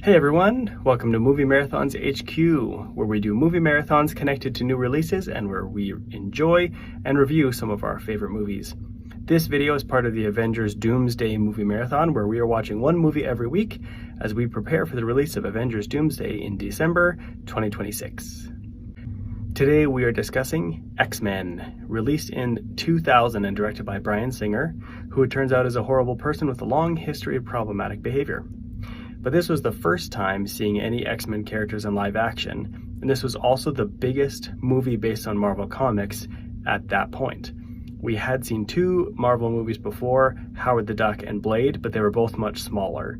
Hey everyone, welcome to Movie Marathons HQ, where we do movie marathons connected to new releases and where we enjoy and review some of our favorite movies. This video is part of the Avengers Doomsday Movie Marathon, where we are watching one movie every week as we prepare for the release of Avengers Doomsday in December 2026. Today we are discussing X-Men, released in 2000 and directed by Bryan Singer, who it turns out is a horrible person with a long history of problematic behavior. But this was the first time seeing any X-Men characters in live action, and this was also the biggest movie based on Marvel Comics at that point. We had seen two Marvel movies before, Howard the Duck and Blade, but they were both much smaller.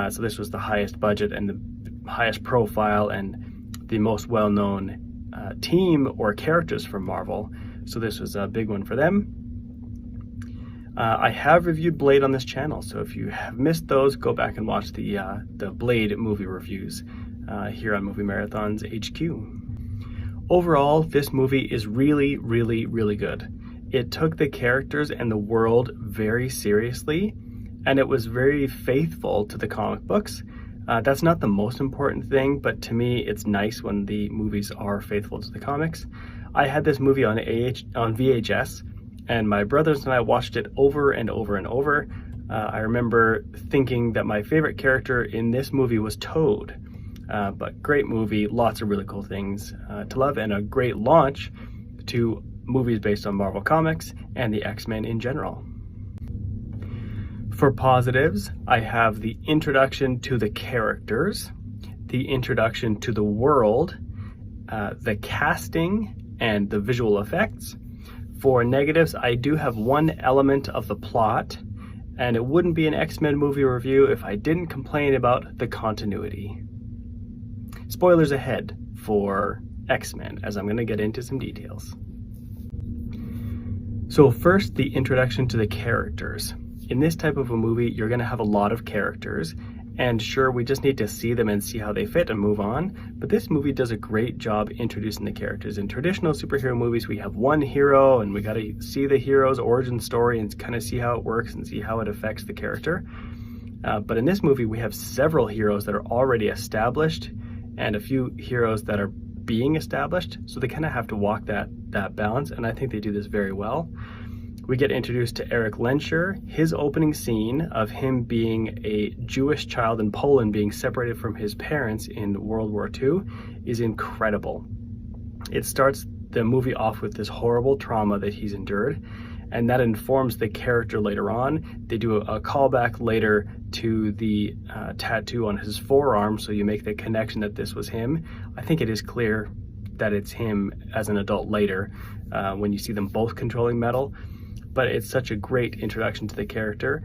So this was the highest budget and the highest profile and the most well-known team or characters from Marvel. So this was a big one for them. I have reviewed Blade on this channel, so if you have missed those, go back and watch the Blade movie reviews here on Movie Marathons HQ. Overall, this movie is really, really, really good. It took the characters and the world very seriously, and it was very faithful to the comic books. That's not the most important thing, but to me, it's nice when the movies are faithful to the comics. I had this movie on VHS, and my brothers and I watched it over and over and over. I remember thinking that my favorite character in this movie was Toad. But great movie, lots of really cool things to love, and a great launch to movies based on Marvel Comics and the X-Men in general. For positives, I have the introduction to the characters, the introduction to the world, the casting, and the visual effects. For negatives, I do have one element of the plot, and it wouldn't be an X-Men movie review if I didn't complain about the continuity. Spoilers ahead for X-Men, as I'm going to get into some details. So first, the introduction to the characters. In this type of a movie, you're going to have a lot of characters, and sure, we just need to see them and see how they fit and move on, but this movie does a great job introducing the characters. In traditional superhero movies, we have one hero, and we got to see the hero's origin story and kind of see how it works and see how it affects the character. But in this movie, we have several heroes that are already established and a few heroes that are being established, so they kind of have to walk that balance, and I think they do this very well. We get introduced to Eric Lehnsherr. His opening scene of him being a Jewish child in Poland being separated from his parents in World War II is incredible. It starts the movie off with this horrible trauma that he's endured, and that informs the character later on. They do a callback later to the tattoo on his forearm, so you make the connection that this was him. I think it is clear that it's him as an adult later when you see them both controlling metal. But it's such a great introduction to the character.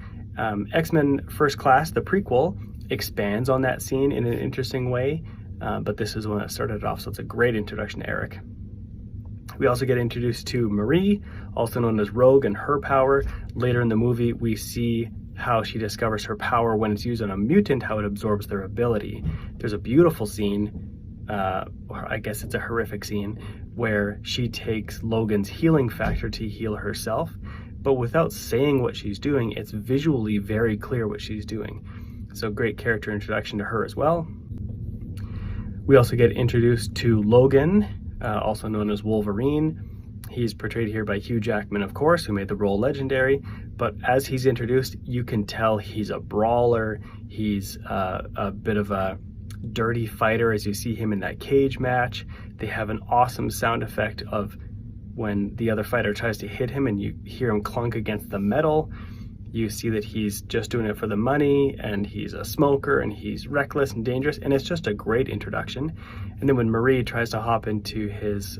X-Men First Class, the prequel, expands on that scene in an interesting way, but this is when it started off, so it's a great introduction to Eric. We also get introduced to Marie, also known as Rogue, and her power. Later in the movie, we see how she discovers her power when it's used on a mutant, how it absorbs their ability. There's a beautiful scene, or I guess it's a horrific scene, where she takes Logan's healing factor to heal herself, but without saying what she's doing, it's visually very clear what she's doing. So great character introduction to her as well. We also get introduced to Logan, also known as Wolverine. He's portrayed here by Hugh Jackman, of course, who made the role legendary, but as he's introduced, you can tell he's a brawler. He's a bit of a dirty fighter as you see him in that cage match. They have an awesome sound effect of when the other fighter tries to hit him and you hear him clunk against the metal. You see that he's just doing it for the money, and he's a smoker, and he's reckless and dangerous, and it's just a great introduction. And then when Marie tries to hop into his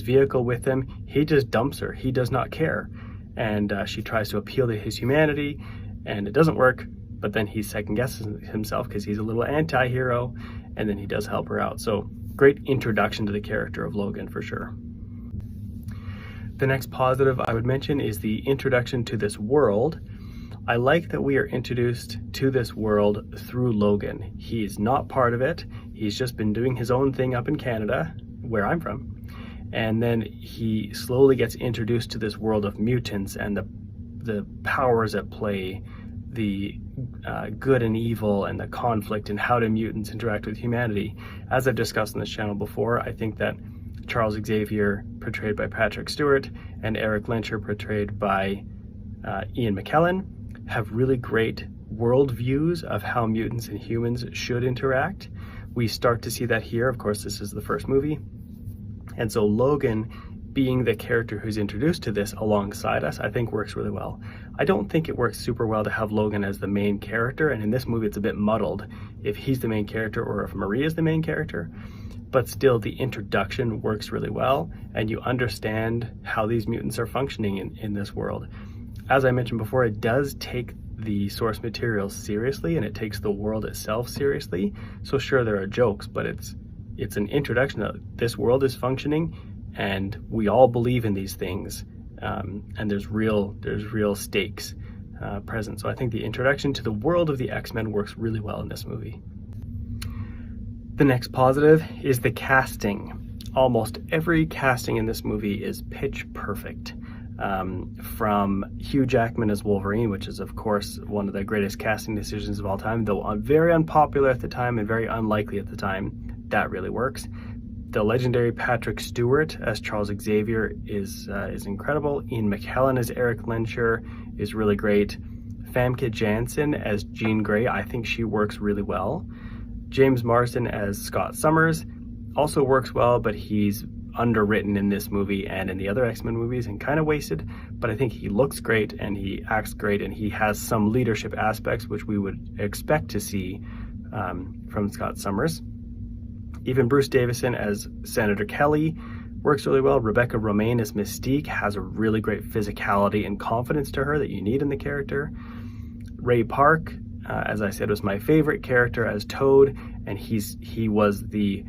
vehicle with him, he just dumps her. He does not care. And she tries to appeal to his humanity, and it doesn't work, but then he second guesses himself because he's a little anti-hero, and then he does help her out. So great introduction to the character of Logan for sure. The next positive I would mention is the introduction to this world. I like that we are introduced to this world through Logan. He's not part of it. He's just been doing his own thing up in Canada, where I'm from. And then he slowly gets introduced to this world of mutants and the powers at play the good and evil and the conflict and how do mutants interact with humanity. As I've discussed on this channel before, I think that Charles Xavier, portrayed by Patrick Stewart, and Eric Lenscher, portrayed by Ian McKellen, have really great worldviews of how mutants and humans should interact. We start to see that here. Of course, this is the first movie. And so Logan, being the character who's introduced to this alongside us, I think works really well. I don't think it works super well to have Logan as the main character, and in this movie it's a bit muddled if he's the main character or if Marie is the main character. But still, the introduction works really well, and you understand how these mutants are functioning in this world. As I mentioned before, it does take the source material seriously, and it takes the world itself seriously. So sure, there are jokes, but it's an introduction that this world is functioning, and we all believe in these things, and there's real stakes present. So I think the introduction to the world of the X-Men works really well in this movie. The next positive is the casting. Almost every casting in this movie is pitch perfect. From Hugh Jackman as Wolverine, which is of course one of the greatest casting decisions of all time, though very unpopular at the time and very unlikely at the time. That really works. The legendary Patrick Stewart as Charles Xavier is incredible. Ian McKellen as Eric Lenscher is really great. Famke Janssen as Jean Grey, I think she works really well. James Marsden as Scott Summers also works well, but he's underwritten in this movie and in the other X-Men movies and kind of wasted, but I think he looks great and he acts great and he has some leadership aspects which we would expect to see from Scott Summers. Even Bruce Davison as Senator Kelly works really well. Rebecca Romijn as Mystique has a really great physicality and confidence to her that you need in the character. Ray Park, as I said, was my favorite character as Toad, and he was the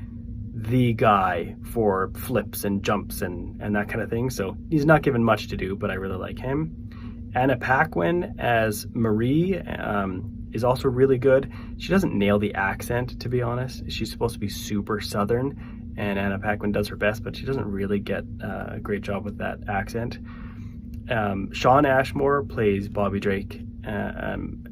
guy for flips and jumps and that kind of thing. So he's not given much to do, but I really like him. Anna Paquin as Marie is also really good. She doesn't nail the accent, to be honest. She's supposed to be super Southern, and Anna Paquin does her best, but she doesn't really get a great job with that accent. Shawn Ashmore plays Bobby Drake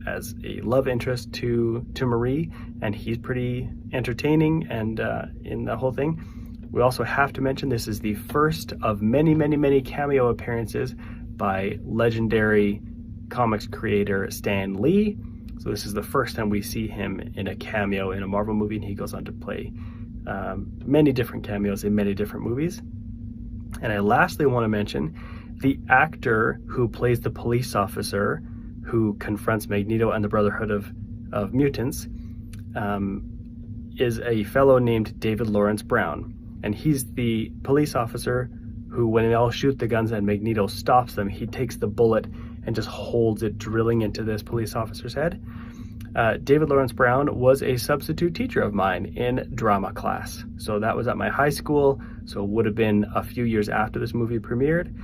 as a love interest to Marie, and he's pretty entertaining and in the whole thing. We also have to mention this is the first of many cameo appearances by legendary comics creator Stan Lee. So this is the first time we see him in a cameo in a Marvel movie, and he goes on to play many different cameos in many different movies. And I lastly want to mention the actor who plays the police officer who confronts Magneto and the Brotherhood of Mutants is a fellow named David Lawrence Brown. And he's the police officer who, when they all shoot the guns and Magneto stops them, he takes the bullet and just holds it drilling into this police officer's head. David Lawrence Brown was a substitute teacher of mine in drama class. So that was at my high school, so it would have been a few years after this movie premiered.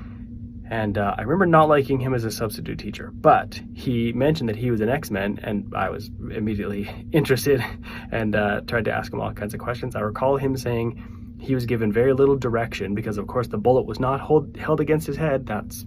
And I remember not liking him as a substitute teacher, but he mentioned that he was an X-Men, and I was immediately interested and tried to ask him all kinds of questions. I recall him saying he was given very little direction because, of course, the bullet was not held against his head. That's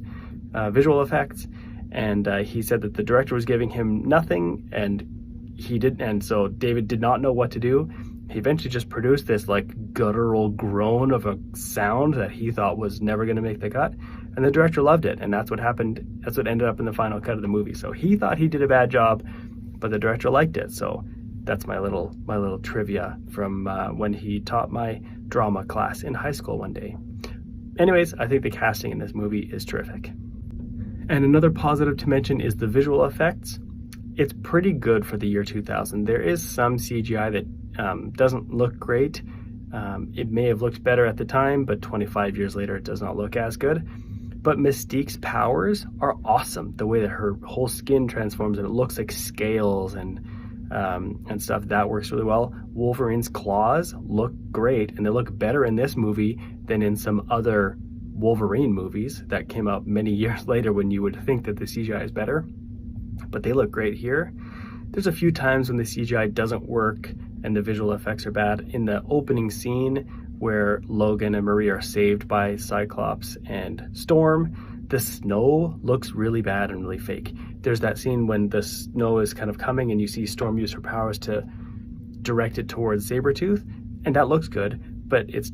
visual effects. And he said that the director was giving him nothing, and so David did not know what to do. He eventually just produced this like guttural groan of a sound that he thought was never going to make the cut, and the director loved it, and that's what happened. That's what ended up in the final cut of the movie. So he thought he did a bad job, but the director liked it. So that's my little trivia from when he taught my drama class in high school one day. Anyways, I think the casting in this movie is terrific. And another positive to mention is the visual effects. It's pretty good for the year 2000. There is some CGI that doesn't look great. It may have looked better at the time, but 25 years later, it does not look as good. But Mystique's powers are awesome. The way that her whole skin transforms and it looks like scales and stuff, that works really well. Wolverine's claws look great, and they look better in this movie than in some other Wolverine movies that came out many years later when you would think that the CGI is better. But they look great here. There's a few times when the CGI doesn't work and the visual effects are bad. In the opening scene where Logan and Marie are saved by Cyclops and Storm, the snow looks really bad and really fake. There's that scene when the snow is kind of coming and you see Storm use her powers to direct it towards Sabretooth, and that looks good, but it's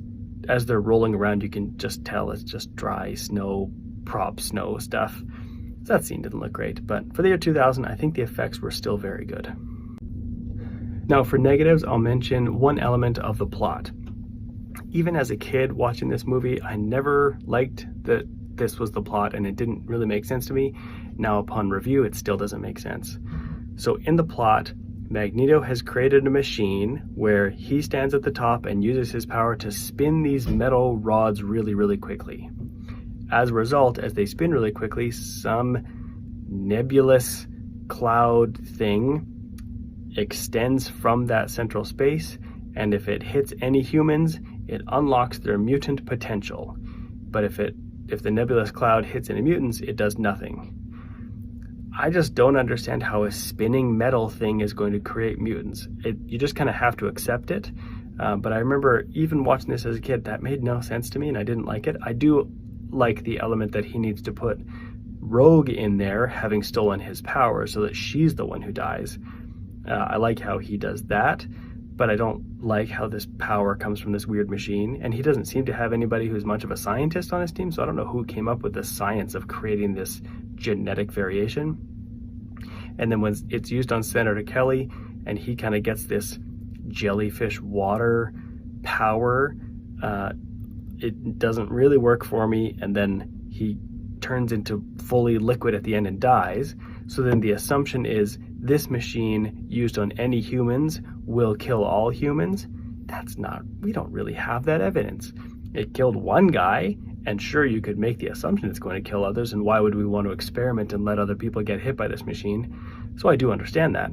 as they're rolling around, you can just tell it's just dry snow, prop snow stuff. So that scene didn't look great, but for the year 2000, I think the effects were still very good. Now for negatives, I'll mention one element of the plot. Even as a kid watching this movie, I never liked that this was the plot, and it didn't really make sense to me. Now upon review, it still doesn't make sense. So in the plot, Magneto has created a machine where he stands at the top and uses his power to spin these metal rods really, really quickly. As a result, as they spin really quickly, some nebulous cloud thing extends from that central space, and if it hits any humans, it unlocks their mutant potential. But if the nebulous cloud hits any mutants, it does nothing. I just don't understand how a spinning metal thing is going to create mutants. You just kind of have to accept it. But I remember even watching this as a kid, that made no sense to me and I didn't like it. I do like the element that he needs to put Rogue in there, having stolen his power, so that she's the one who dies. I like how he does that, but I don't like how this power comes from this weird machine. And he doesn't seem to have anybody who's much of a scientist on his team, so I don't know who came up with the science of creating this genetic variation. And then when it's used on Senator Kelly and he kind of gets this jellyfish water power, it doesn't really work for me, and then he turns into fully liquid at the end and dies. So then the assumption is this machine used on any humans will kill all humans. We don't really have that evidence. It killed one guy, and sure, you could make the assumption it's going to kill others, and why would we want to experiment and let other people get hit by this machine? So I do understand that.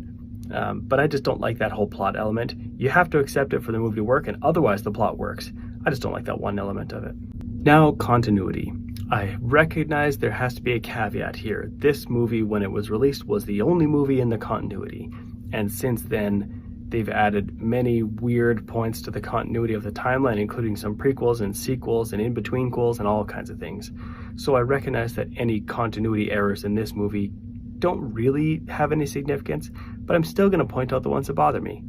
But I just don't like that whole plot element. You have to accept it for the movie to work, and otherwise the plot works. I just don't like that one element of it. Now, continuity. I recognize there has to be a caveat here. This movie, when it was released, was the only movie in the continuity. And since then, they've added many weird points to the continuity of the timeline, including some prequels and sequels and in-between-quels and all kinds of things. So I recognize that any continuity errors in this movie don't really have any significance, but I'm still going to point out the ones that bother me.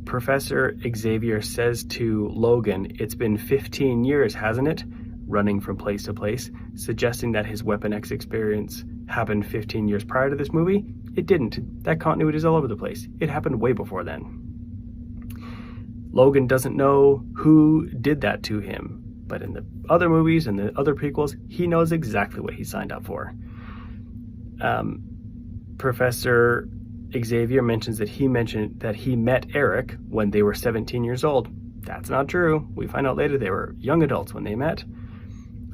Professor Xavier says to Logan, "It's been 15 years, hasn't it?" running from place to place, suggesting that his Weapon X experience happened 15 years prior to this movie. It didn't. That continuity is all over the place. It happened way before then. Logan doesn't know who did that to him, but in the other movies and the other prequels, he knows exactly what he signed up for. Professor Xavier mentions that he met Eric when they were 17 years old. That's not true. We find out later they were young adults when they met.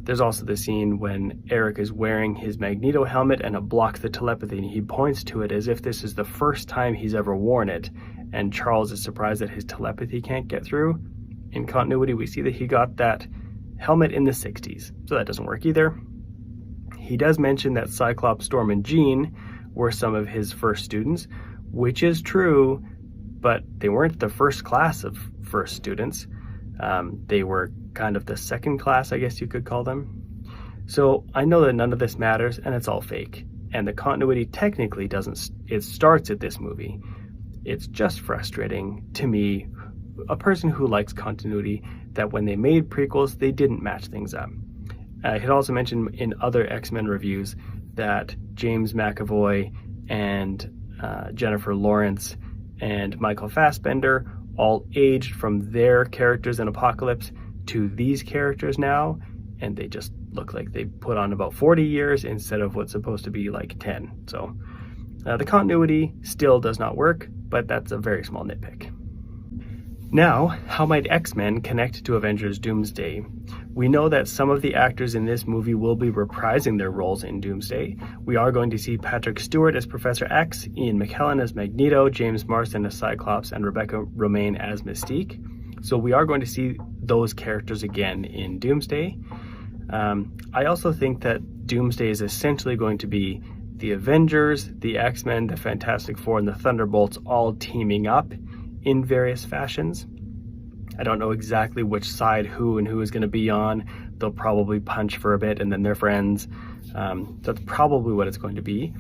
There's also the scene when Eric is wearing his Magneto helmet and it blocks the telepathy, and he points to it as if this is the first time he's ever worn it, and Charles is surprised that his telepathy can't get through. In continuity, we see that he got that helmet in the 60s, so that doesn't work either. He does mention that Cyclops, Storm, and Jean were some of his first students, which is true, but they weren't the first class of first students. They were kind of the second class, I guess you could call them. So I know that none of this matters and it's all fake. And the continuity technically doesn't, it starts at this movie. It's just frustrating to me, a person who likes continuity, that when they made prequels, they didn't match things up. I had also mentioned in other X-Men reviews that James McAvoy and Jennifer Lawrence and Michael Fassbender all aged from their characters in Apocalypse to these characters now, and they just look like they put on about 40 years instead of what's supposed to be like 10. So the continuity still does not work, but that's a very small nitpick. Now, how might X-Men connect to Avengers Doomsday? We know that some of the actors in this movie will be reprising their roles in Doomsday. We are going to see Patrick Stewart as Professor X, Ian McKellen as Magneto, James Marsden as Cyclops, and Rebecca Romijn as Mystique. So we are going to see those characters again in Doomsday. I also think that Doomsday is essentially going to be the Avengers, the X-Men, the Fantastic Four, and the Thunderbolts all teaming up in various fashions. I don't know exactly which side who is going to be on. They'll probably punch for a bit and then they're friends. That's probably what it's going to be.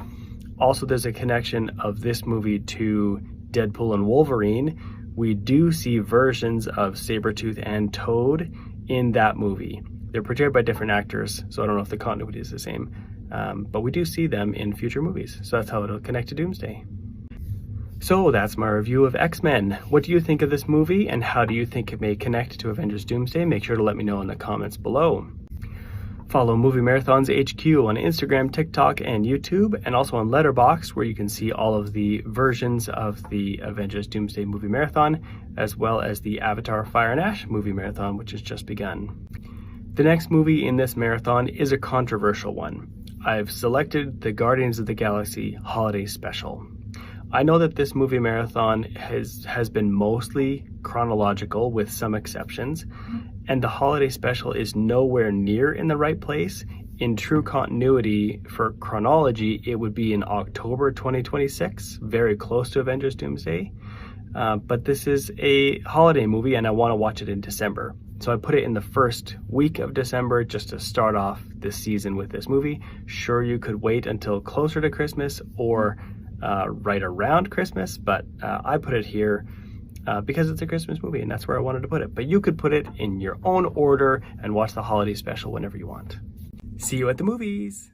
Also, there's a connection of this movie to Deadpool and Wolverine. We do see versions of Sabretooth and Toad in that movie. They're portrayed by different actors, so I don't know if the continuity is the same. But we do see them in future movies, so that's how it'll connect to Doomsday. So that's my review of X-Men. What do you think of this movie, and how do you think it may connect to Avengers Doomsday? Make sure to let me know in the comments below. Follow Movie Marathons HQ on Instagram, TikTok, and YouTube, and also on Letterboxd, where you can see all of the versions of the Avengers Doomsday Movie Marathon, as well as the Avatar Fire and Ash Movie Marathon, which has just begun. The next movie in this marathon is a controversial one. I've selected the Guardians of the Galaxy Holiday Special. I know that this movie marathon has been mostly chronological with some exceptions, and the holiday special is nowhere near in the right place. In true continuity for chronology, it would be in October 2026, very close to Avengers Doomsday. But this is a holiday movie and I want to watch it in December. So I put it in the first week of December just to start off this season with this movie. Sure, you could wait until closer to Christmas or right around Christmas, but I put it here because it's a Christmas movie and that's where I wanted to put it. But you could put it in your own order and watch the holiday special whenever you want. See you at the movies!